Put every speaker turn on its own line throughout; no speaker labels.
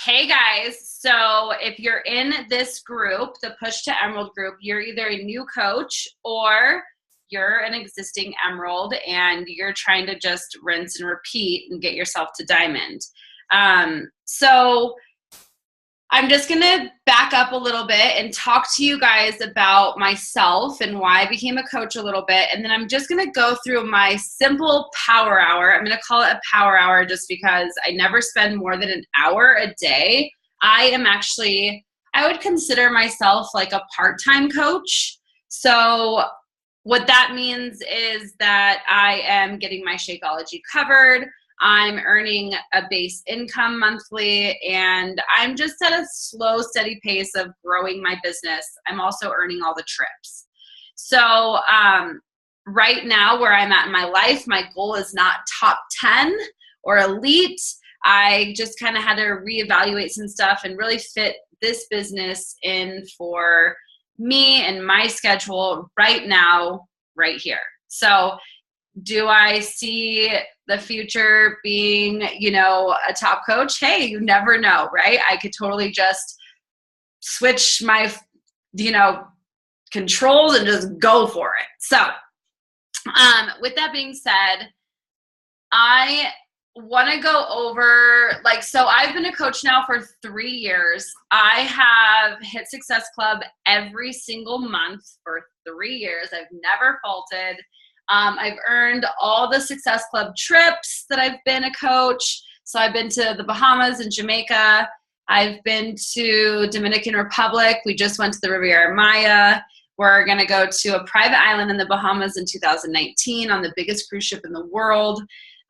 Hey guys, so if you're in this group, the Push to Emerald group, you're either a new coach or you're an existing Emerald and you're trying to just rinse and repeat and get yourself to Diamond. So I'm just going to back up a little bit and talk to you guys about myself and why I became a coach a little bit. And then I'm just going to go through my simple power hour. I'm going to call it a power hour just because I never spend more than an hour a day. I would consider myself like a part-time coach. So what that means is that I am getting my Shakeology covered. I'm earning a base income monthly, and I'm just at a slow, steady pace of growing my business. I'm also earning all the trips. So right now where I'm at in my life, my goal is not top 10 or elite. I just kind of had to reevaluate some stuff and really fit this business in for me and my schedule right now, right here. So do I see the future being, a top coach? Hey, you never know, right? I could totally just switch my, controls and just go for it. So, with that being said, I want to go over, so I've been a coach now for 3 years. I have hit Success Club every single month for 3 years. I've never faulted. I've earned all the Success Club trips that I've been a coach. So I've been to the Bahamas and Jamaica. I've been to Dominican Republic. We just went to the Riviera Maya. We're going to go to a private island in the Bahamas in 2019 on the biggest cruise ship in the world.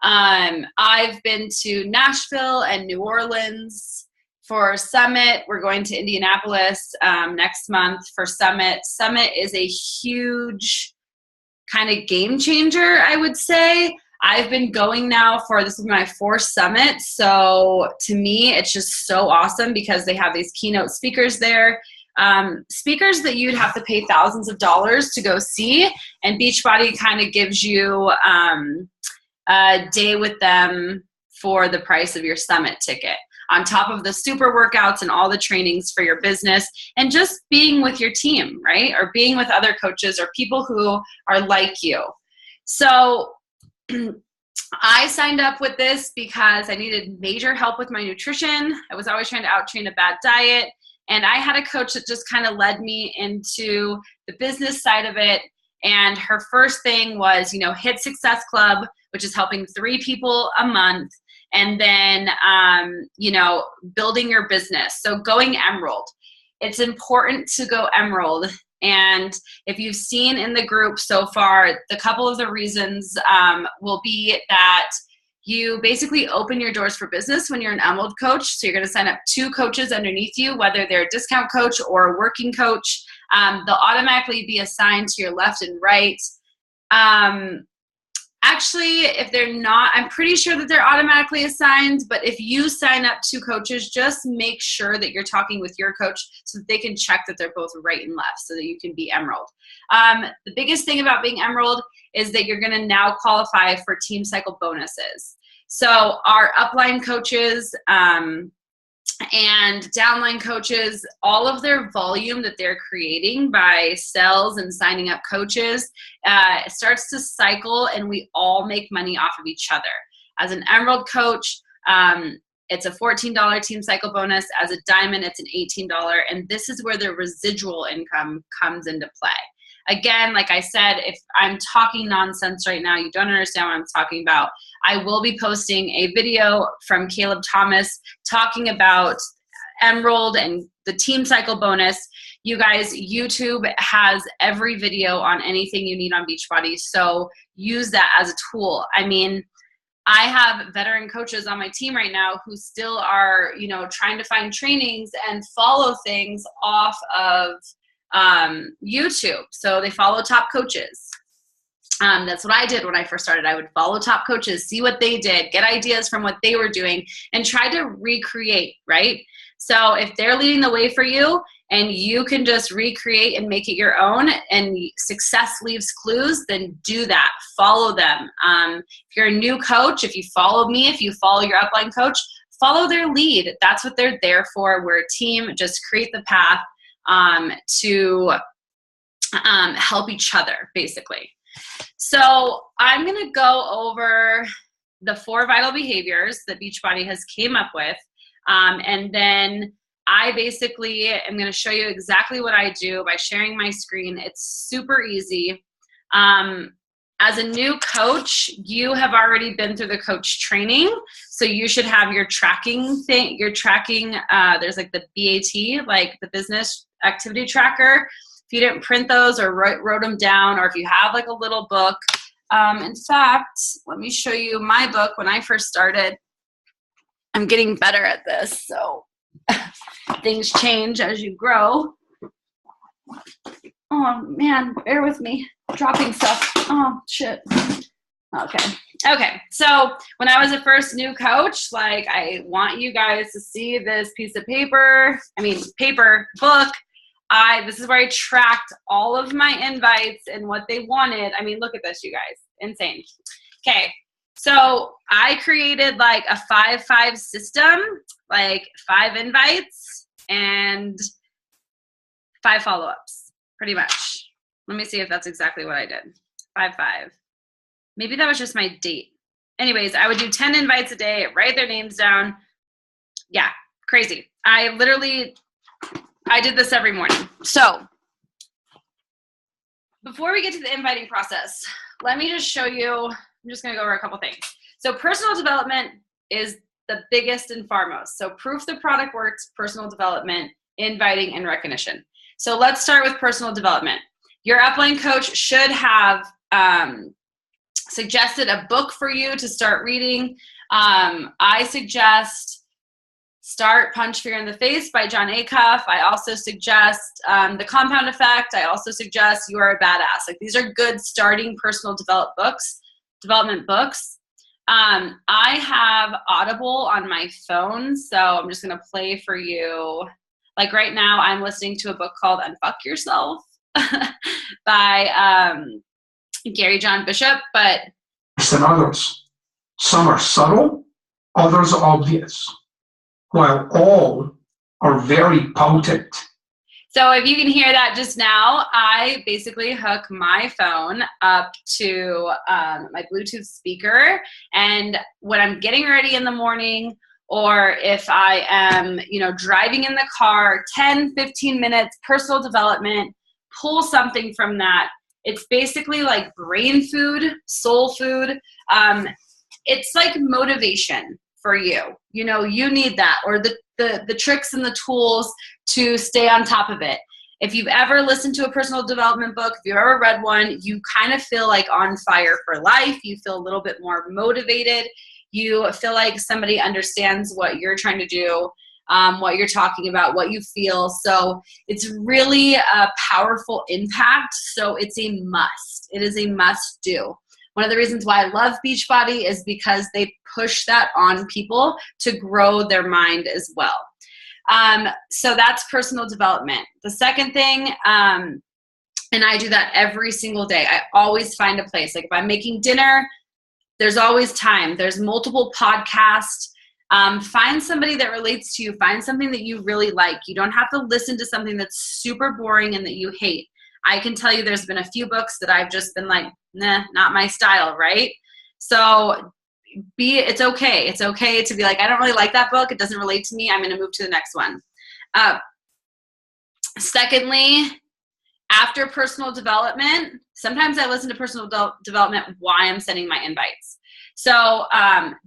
I've been to Nashville and New Orleans for Summit. We're going to Indianapolis next month for Summit. Summit is a huge kind of game changer, I would say. I've been going now this is my 4th summit. So to me, it's just so awesome because they have these keynote speakers there. Speakers that you'd have to pay thousands of dollars to go see. And Beachbody kind of gives you a day with them for the price of your summit ticket, on top of the super workouts and all the trainings for your business and just being with your team, right? Or being with other coaches or people who are like you. So I signed up with this because I needed major help with my nutrition. I was always trying to out-train a bad diet. And I had a coach that just kind of led me into the business side of it. And her first thing was, hit Success Club, which is helping 3 people a month. And then, building your business. So going Emerald. It's important to go Emerald. And if you've seen in the group so far, the couple of the reasons will be that you basically open your doors for business when you're an Emerald coach. So you're going to sign up 2 coaches underneath you, whether they're a discount coach or a working coach. They'll automatically be assigned to your left and right. Actually, if they're not, I'm pretty sure that they're automatically assigned, but if you sign up 2 coaches, just make sure that you're talking with your coach so that they can check that they're both right and left so that you can be Emerald. The biggest thing about being Emerald is that you're going to now qualify for Team Cycle bonuses. So our upline coaches, and downline coaches, all of their volume that they're creating by sales and signing up coaches starts to cycle, and we all make money off of each other. As an Emerald coach, it's a $14 Team Cycle bonus. As a Diamond, it's an $18, and this is where the residual income comes into play. Again, like I said, if I'm talking nonsense right now, you don't understand what I'm talking about, I will be posting a video from Caleb Thomas talking about Emerald and the Team Cycle bonus. You guys, YouTube has every video on anything you need on Beachbody, so use that as a tool. I mean, I have veteran coaches on my team right now who still are, trying to find trainings and follow things off of YouTube. So they follow top coaches. That's what I did when I first started. I would follow top coaches, see what they did, get ideas from what they were doing, and try to recreate, right? So if they're leading the way for you and you can just recreate and make it your own, and success leaves clues, then do that. Follow them. If you're a new coach, if you follow me, if you follow your upline coach, follow their lead. That's what they're there for. We're a team. Just create the path to help each other, basically. So I'm going to go over the 4 vital behaviors that Beachbody has came up with. And then I basically am going to show you exactly what I do by sharing my screen. It's super easy. As a new coach, you have already been through the coach training. So you should have your tracking thing, there's like the BAT, like the business activity tracker. If you didn't print those or wrote them down, or if you have like a little book. In fact, let me show you my book when I first started. I'm getting better at this, so things change as you grow. Oh man, bear with me. Dropping stuff. Oh shit. Okay. So when I was a first new coach, like I want you guys to see this piece of paper. Book. This is where I tracked all of my invites and what they wanted. I mean, look at this, you guys. Insane. Okay. So I created like a 5-5 system, like 5 invites and 5 follow-ups, pretty much. Let me see if that's exactly what I did. 5-5. Maybe that was just my date. Anyways, I would do 10 invites a day, write their names down. Yeah, crazy. I did this every morning. So before we get to the inviting process, let me just show you, I'm just going to go over a couple things. So personal development is the biggest and foremost. So proof the product works, personal development, inviting, and recognition. So let's start with personal development. Your upline coach should have suggested a book for you to start reading. I suggest start Punch Fear in the Face by John Acuff. I also suggest The Compound Effect. I also suggest You Are a Badass. Like, these are good starting personal development books. I have Audible on my phone, so I'm just going to play for you. Like right now, I'm listening to a book called Unfuck Yourself by Gary John Bishop. But
than others. Some are subtle, others are obvious, while all are very potent.
So if you can hear that just now, I basically hook my phone up to my Bluetooth speaker, and when I'm getting ready in the morning, or if I am, driving in the car, 10, 15 minutes, personal development, pull something from that. It's basically like brain food, soul food. It's like motivation for you. You need that, or the tricks and the tools to stay on top of it. If you've ever listened to a personal development book, if you've ever read one, you kind of feel like on fire for life. You feel a little bit more motivated. You feel like somebody understands what you're trying to do, what you're talking about, what you feel. So it's really a powerful impact. So it's a must. It is a must do. One of the reasons why I love Beachbody is because they push that on people to grow their mind as well. So that's personal development. The second thing, and I do that every single day, I always find a place. Like if I'm making dinner, there's always time. There's multiple podcasts. Find somebody that relates to you. Find something that you really like. You don't have to listen to something that's super boring and that you hate. I can tell you there's been a few books that I've just been like, nah, not my style, right? So it's okay. It's okay to be like, I don't really like that book. It doesn't relate to me. I'm going to move to the next one. Secondly, after personal development, sometimes I listen to personal development while I'm sending my invites. So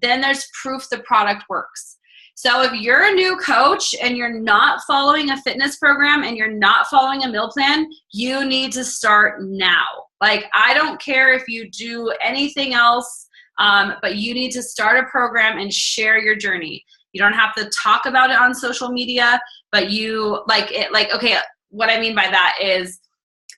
then there's proof the product works. So if you're a new coach and you're not following a fitness program and you're not following a meal plan, you need to start now. Like, I don't care if you do anything else, but you need to start a program and share your journey. You don't have to talk about it on social media, but you okay, what I mean by that is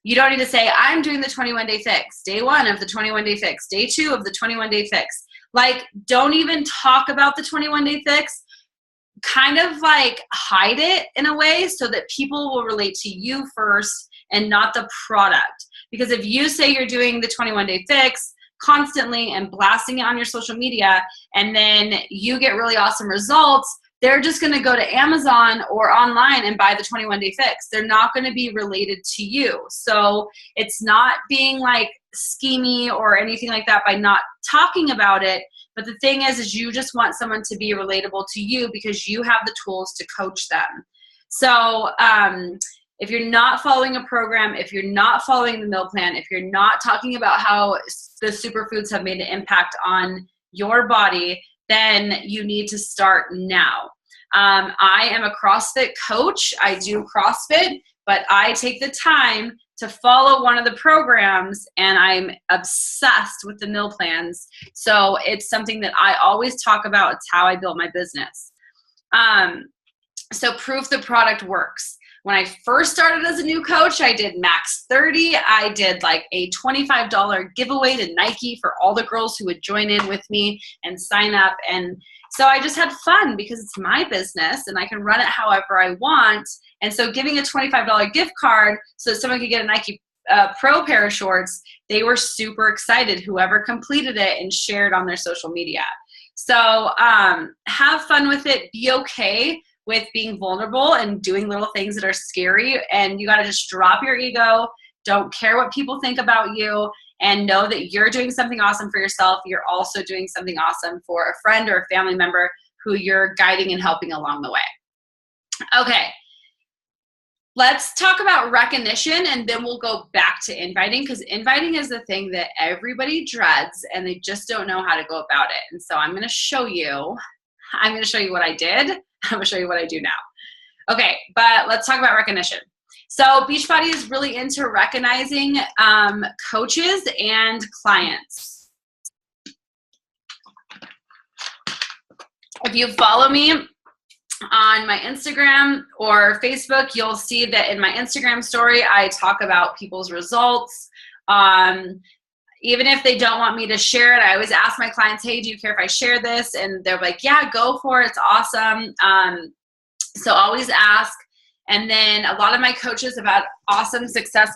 you don't need to say, I'm doing the 21-day fix, day 1 of the 21-day fix, day 2 of the 21-day fix. Like, don't even talk about the 21-day fix. Kind of like hide it in a way so that people will relate to you first and not the product. Because if you say you're doing the 21-day fix, constantly and blasting it on your social media, and then you get really awesome results, they're just going to go to Amazon or online and buy the 21-day fix. They're not going to be related to you. So it's not being like schemy or anything like that by not talking about it. But the thing is you just want someone to be relatable to you because you have the tools to coach them. So if you're not following a program, if you're not following the meal plan, if you're not talking about how the superfoods have made an impact on your body, then you need to start now. I am a CrossFit coach. I do CrossFit, but I take the time to follow one of the programs, and I'm obsessed with the meal plans. So it's something that I always talk about. It's how I built my business. So proof the product works. When I first started as a new coach, I did max 30. I did like a $25 giveaway to Nike for all the girls who would join in with me and sign up. And so I just had fun because it's my business and I can run it however I want. And so giving a $25 gift card so that someone could get a Nike Pro pair of shorts, they were super excited, whoever completed it and shared on their social media. So have fun with it. Be okay with being vulnerable and doing little things that are scary. And you got to just drop your ego. Don't care what people think about you, and know that you're doing something awesome for yourself. You're also doing something awesome for a friend or a family member who you're guiding and helping along the way. Okay. Let's talk about recognition, and then we'll go back to inviting, because inviting is the thing that everybody dreads and they just don't know how to go about it. And so I'm going to show you what I did. I'm going to show you what I do now. Okay, but let's talk about recognition. So Beachbody is really into recognizing coaches and clients. If you follow me on my Instagram or Facebook, you'll see that in my Instagram story, I talk about people's results. Even if they don't want me to share it, I always ask my clients, hey, do you care if I share this? And they're like, yeah, go for it. It's awesome. So always ask. And then a lot of my coaches have had awesome success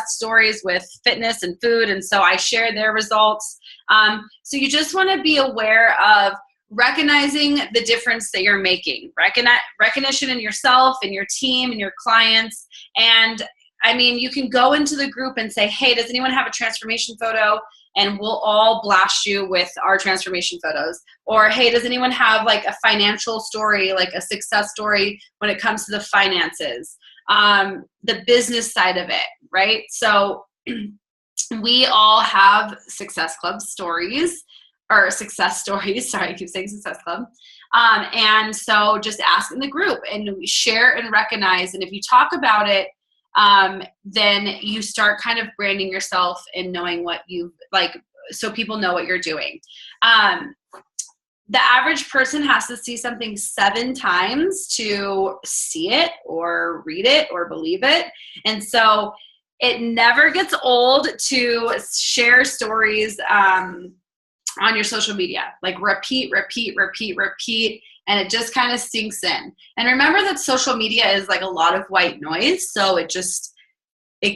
stories with fitness and food. And so I share their results. So you just want to be aware of recognizing the difference that you're making, recognition in yourself and your team and your clients. And I mean, you can go into the group and say, hey, does anyone have a transformation photo? And we'll all blast you with our transformation photos. Or, hey, does anyone have like a financial story, like a success story when it comes to the finances, the business side of it, right? So we all have success club stories, or success stories. Sorry, I keep saying success club. And so just ask in the group, and we share and recognize. And if you talk about it, then you start kind of branding yourself and knowing what you like, so people know what you're doing. The average person has to see something 7 times to see it or read it or believe it. And so it never gets old to share stories on your social media, like repeat, and it just kind of sinks in. And remember that social media is like a lot of white noise. So it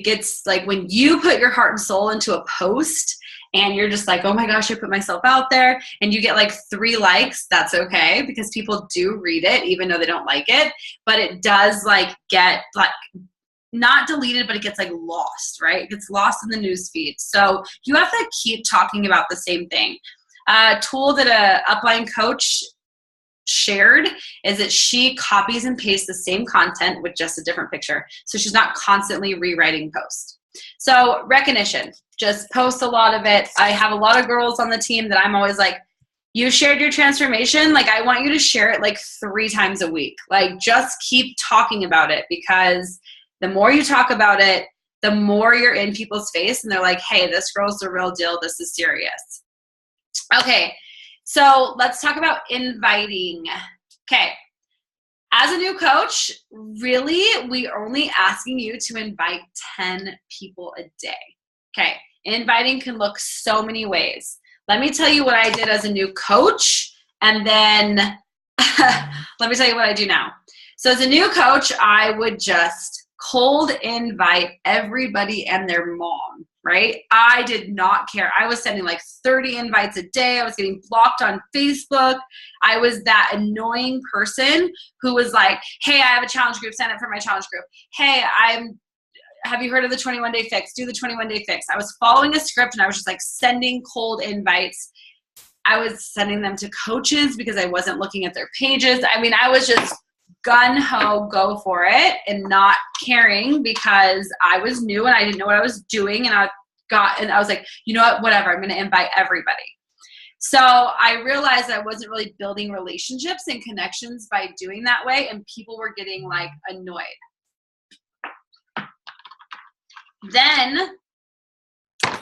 gets like, when you put your heart and soul into a post and you're just like, oh my gosh, I put myself out there, and you get like 3 likes, that's okay, because people do read it even though they don't like it. But it does like get like not deleted, but it gets like lost, right? It gets lost in the news feed. So you have to keep talking about the same thing. A tool that a upline coach shared is that she copies and pastes the same content with just a different picture. So she's not constantly rewriting posts. So recognition, just post a lot of it. I have a lot of girls on the team that I'm always like, you shared your transformation. Like, I want you to share it like 3 times a week. Like, just keep talking about it, because the more you talk about it, the more you're in people's face and they're like, hey, this girl's the real deal. This is serious. Okay. So let's talk about inviting. Okay. As a new coach, really, we're only asking you to invite 10 people a day. Okay. Inviting can look so many ways. Let me tell you what I did as a new coach, and then let me tell you what I do now. So as a new coach, I would just cold invite everybody and their mom, right? I did not care. I was sending like 30 invites a day. I was getting blocked on Facebook. I was that annoying person who was like, hey, I have a challenge group, sign up for my challenge group. Hey, have you heard of the 21-day fix? Do the 21-day fix. I was following a script and I was just like sending cold invites. I was sending them to coaches because I wasn't looking at their pages. I mean, I was just gun-ho, go for it, and not caring because I was new and I didn't know what I was doing. And I was like, you know what, whatever, I'm going to invite everybody. So I realized I wasn't really building relationships and connections by doing that way. And people were getting like annoyed. Then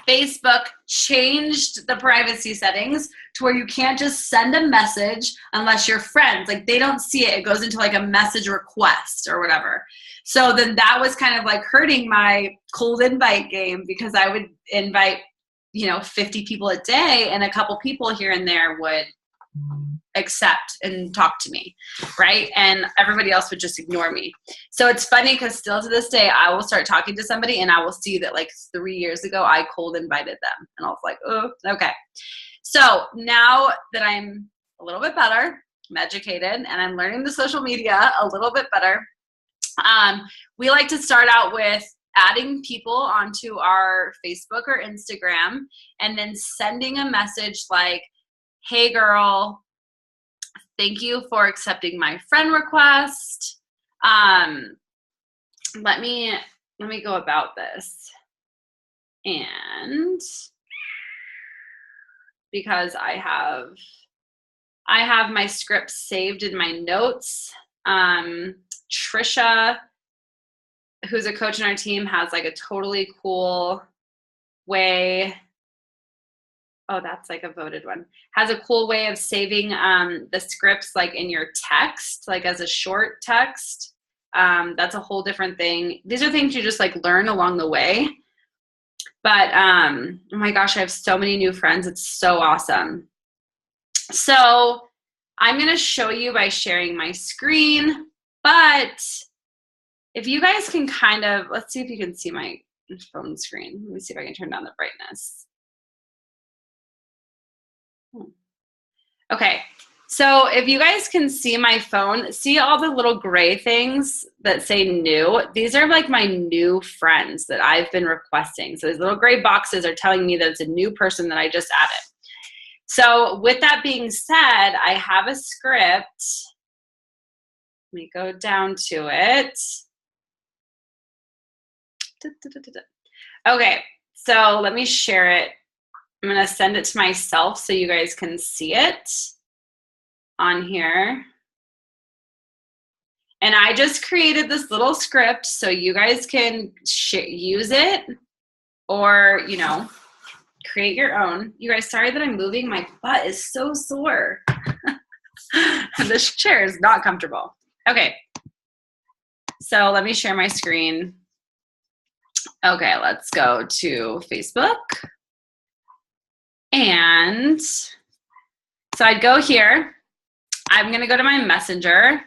Facebook changed the privacy settings to where you can't just send a message unless you're friends. Like they don't see it. It goes into like a message request or whatever. So then that was kind of like hurting my cold invite game because I would invite, 50 people a day and a couple people here and there would accept and talk to me, right? And everybody else would just ignore me. So it's funny because still to this day, I will start talking to somebody and I will see that like 3 years ago, I cold invited them. And I was like, oh, okay. So now that I'm a little bit better, I'm educated, and I'm learning the social media a little bit better, we like to start out with adding people onto our Facebook or Instagram and then sending a message like, hey girl, thank you for accepting my friend request. Let me go about this. And because I have my script saved in my notes. Trisha, who's a coach in our team, has like a totally cool way. Oh, that's like a voted one. Has a cool way of saving the scripts like in your text, like as a short text. That's a whole different thing. These are things you just like learn along the way. But oh my gosh, I have so many new friends. It's so awesome. So I'm going to show you by sharing my screen. But if you guys can kind of, let's see if you can see my phone screen. Let me see if I can turn down the brightness. Okay, so if you guys can see my phone, see all the little gray things that say new? These are like my new friends that I've been requesting. So these little gray boxes are telling me that it's a new person that I just added. So with that being said, I have a script. Let me go down to it. Okay, so let me share it. I'm going to send it to myself so you guys can see it on here. And I just created this little script so you guys can use it or, create your own. You guys, sorry that I'm moving. My butt is so sore. This chair is not comfortable. Okay. So let me share my screen. Okay, let's go to Facebook. And so I'd go here. I'm going to go to my messenger.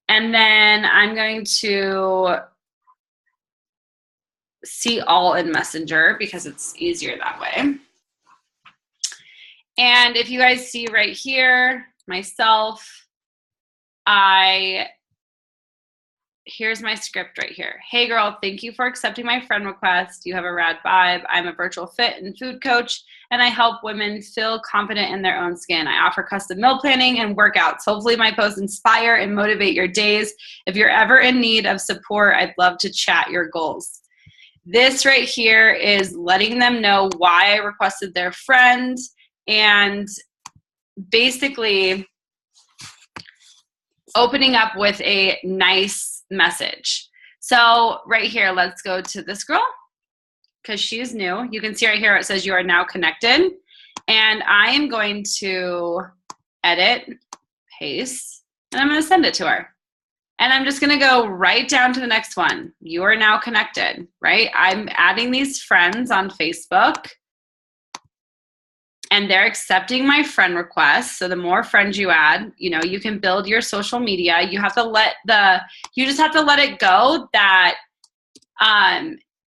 And then I'm going to see all in messenger because it's easier that way. And if you guys see right here, myself, here's my script right here. Hey girl, thank you for accepting my friend request. You have a rad vibe. I'm a virtual fit and food coach, and I help women feel confident in their own skin. I offer custom meal planning and workouts. Hopefully my posts inspire and motivate your days. If you're ever in need of support, I'd love to chat your goals. This right here is letting them know why I requested their friend and basically opening up with a nice message. So right here, let's go to this girl because she's new. You can see right here it says you are now connected. And I am going to edit, paste, and I'm going to send it to her. And I'm just going to go right down to the next one. You are now connected, right? I'm adding these friends on Facebook. And they're accepting my friend request. So the more friends you add, you can build your social media. You just have to let it go that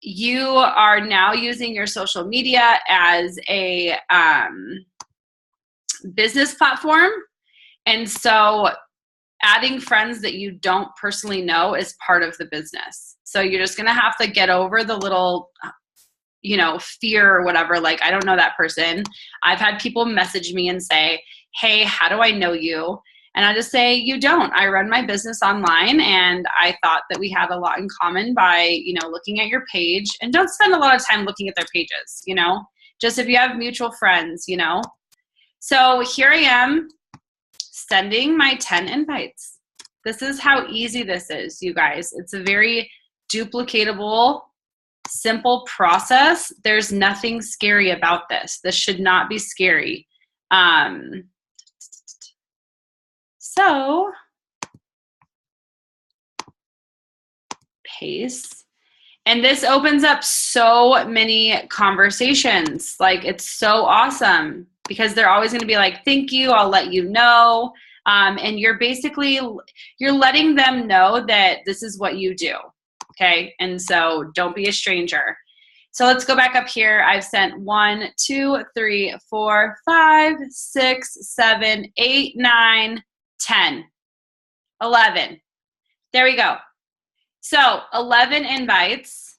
you are now using your social media as a business platform. And so adding friends that you don't personally know is part of the business. So you're just going to have to get over the little, fear or whatever. Like, I don't know that person. I've had people message me and say, hey, how do I know you? And I just say, you don't. I run my business online, and I thought that we had a lot in common by, looking at your page. And don't spend a lot of time looking at their pages, just if you have mutual friends, So here I am sending my 10 invites. This is how easy this is, you guys. It's a very duplicatable, simple process. There's nothing scary about this. This should not be scary. So paste. And this opens up so many conversations. Like, it's so awesome because they're always going to be like, thank you, I'll let you know. And you're letting them know that this is what you do. Okay. And so don't be a stranger. So let's go back up here. I've sent 1, 2, 3, 4, 5, 6, 7, 8, 9, 10, 11. There we go. So 11 invites,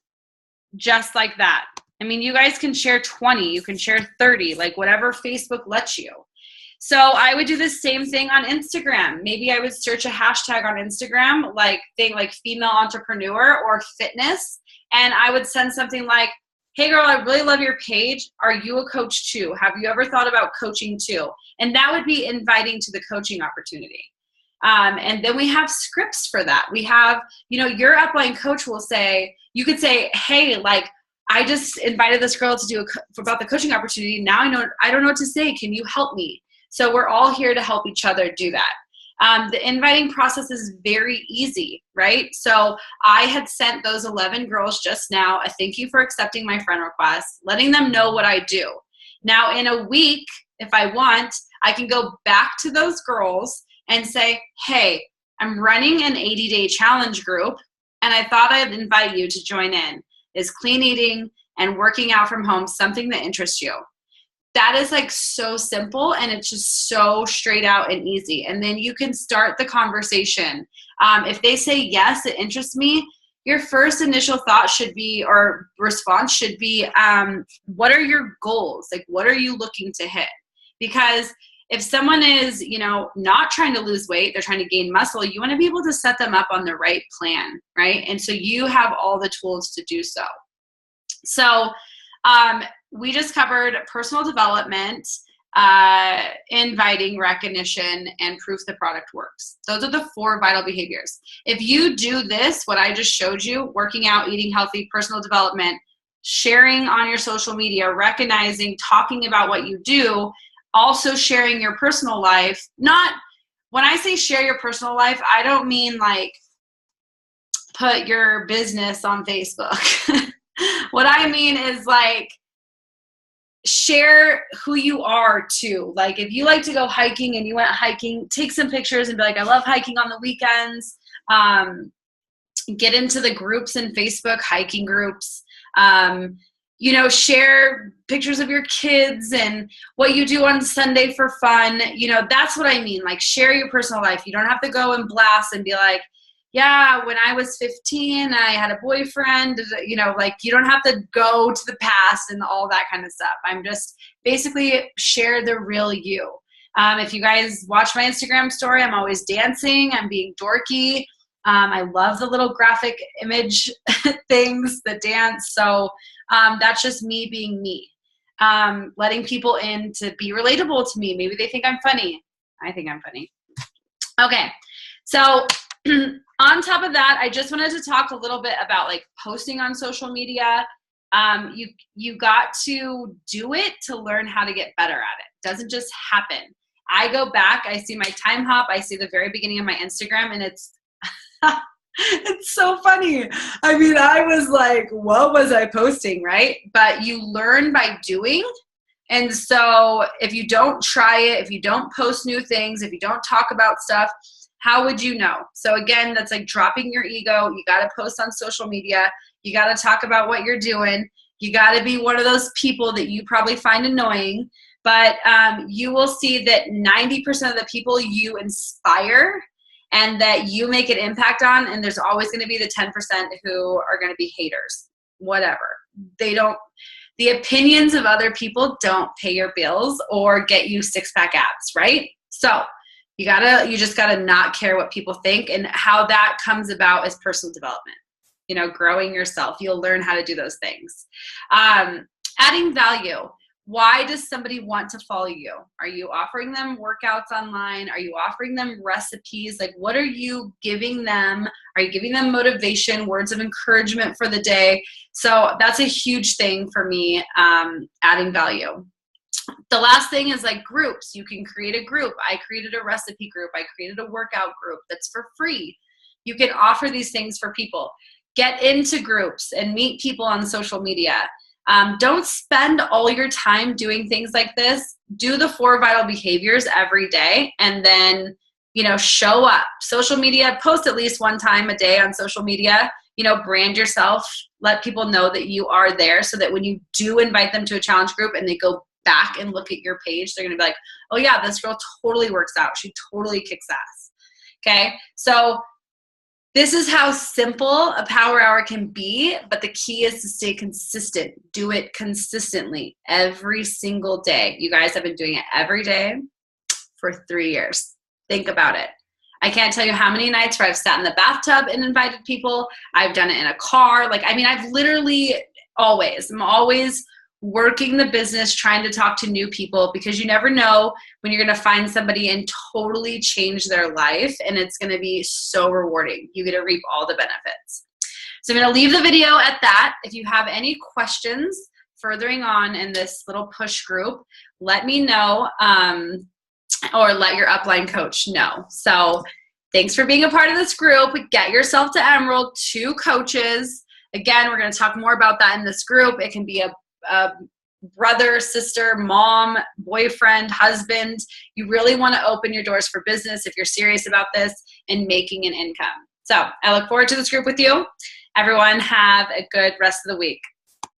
just like that. I mean, you guys can share 20, you can share 30, like whatever Facebook lets you. So I would do the same thing on Instagram. Maybe I would search a hashtag on Instagram, like female entrepreneur or fitness. And I would send something like, hey girl, I really love your page. Are you a coach too? Have you ever thought about coaching too? And that would be inviting to the coaching opportunity. And then we have scripts for that. We have, your upline coach will say, you could say, hey, like, I just invited this girl to do about the coaching opportunity. Now I don't know what to say. Can you help me? So we're all here to help each other do that. The inviting process is very easy, right? So I had sent those 11 girls just now a thank you for accepting my friend request, letting them know what I do. Now in a week, if I want, I can go back to those girls and say, hey, I'm running an 80-day challenge group, and I thought I'd invite you to join in. Is clean eating and working out from home something that interests you? That is like so simple, and it's just so straight out and easy. And then you can start the conversation. If they say, yes, it interests me, your first initial thought should be, or response should be, what are your goals? Like, what are you looking to hit? Because if someone is, not trying to lose weight, they're trying to gain muscle, you want to be able to set them up on the right plan, right? And so you have all the tools to do so. So we just covered personal development, inviting, recognition, and proof the product works. Those are the 4 vital behaviors. If you do this, what I just showed you, working out, eating healthy, personal development, sharing on your social media, recognizing, talking about what you do, also sharing your personal life. Not, when I say share your personal life, I don't mean like put your business on Facebook. What I mean is like share who you are too. Like if you like to go hiking and you went hiking, take some pictures and be like, I love hiking on the weekends. Get into the groups in Facebook, hiking groups. Share pictures of your kids and what you do on Sunday for fun. That's what I mean. Like share your personal life. You don't have to go and blast and be like, yeah, when I was 15, I had a boyfriend, you don't have to go to the past and all that kind of stuff. I'm just basically share the real you. If you guys watch my Instagram story, I'm always dancing. I'm being dorky. I love the little graphic image things, the dance. So that's just me being me, letting people in to be relatable to me. Maybe they think I'm funny. I think I'm funny. Okay. So on top of that, I just wanted to talk a little bit about like posting on social media. You got to do it to learn how to get better at it. It doesn't just happen. I go back, I see my time hop, I see the very beginning of my Instagram, and it's it's so funny. I mean, I was like, what was I posting, right? But you learn by doing. And so if you don't try it, if you don't post new things, if you don't talk about stuff, How would you know? So again, that's like dropping your ego. You got to post on social media. You got to talk about what you're doing. You got to be one of those people that you probably find annoying, but you will see that 90% of the people you inspire and that you make an impact on, and there's always going to be the 10% who are going to be haters, whatever. The opinions of other people don't pay your bills or get you six-pack abs, right? So you just gotta not care what people think, and how that comes about is personal development. Growing yourself. You'll learn how to do those things. Adding value. Why does somebody want to follow you? Are you offering them workouts online? Are you offering them recipes? Like, what are you giving them? Are you giving them motivation, words of encouragement for the day? So that's a huge thing for me, adding value. The last thing is like groups. You can create a group. I created a recipe group. I created a workout group that's for free. You can offer these things for people. Get into groups and meet people on social media. Don't spend all your time doing things like this. Do the 4 vital behaviors every day, and then, show up. Social media, post at least 1 time a day on social media. Brand yourself. Let people know that you are there, so that when you do invite them to a challenge group and they go back and look at your page, they're going to be like, oh yeah, this girl totally works out. She totally kicks ass. Okay. So this is how simple a power hour can be, but the key is to stay consistent. Do it consistently every single day. You guys have been doing it every day for 3 years. Think about it. I can't tell you how many nights where I've sat in the bathtub and invited people. I've done it in a car. I've literally I'm always working the business, trying to talk to new people, because you never know when you're going to find somebody and totally change their life, and it's going to be so rewarding. You get to reap all the benefits. So I'm going to leave the video at that. If you have any questions furthering on in this little push group, let me know, or let your upline coach know. So thanks for being a part of this group. Get yourself to Emerald, 2 coaches. Again, we're going to talk more about that in this group. It can be a brother, sister, mom, boyfriend, husband. You really want to open your doors for business if you're serious about this and making an income. So I look forward to this group with you. Everyone have a good rest of the week.